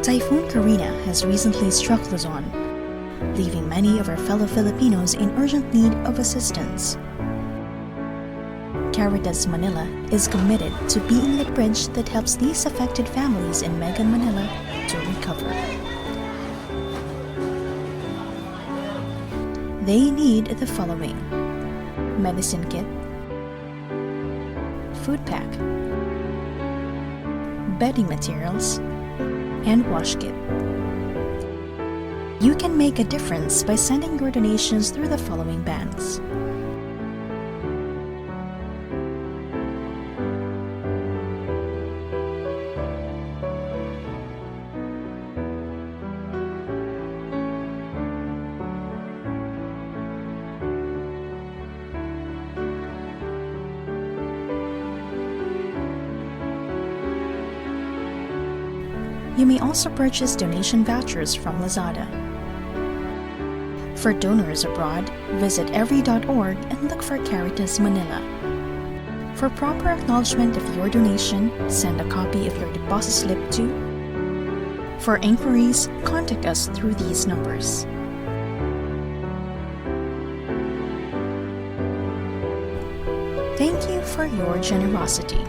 Typhoon Carina has recently struck Luzon, leaving many of our fellow Filipinos in urgent need of assistance. Caritas Manila is committed to being the bridge that helps these affected families in Mega Manila to recover. They need the following: medicine kit, food pack, bedding materials, and wash kit. You can make a difference by sending your donations through the following banks. You may also purchase donation vouchers from Lazada. For donors abroad, visit every.org and look for Caritas Manila. For proper acknowledgement of your donation, send a copy of your deposit slip to. For inquiries, contact us through these numbers. Thank you for your generosity.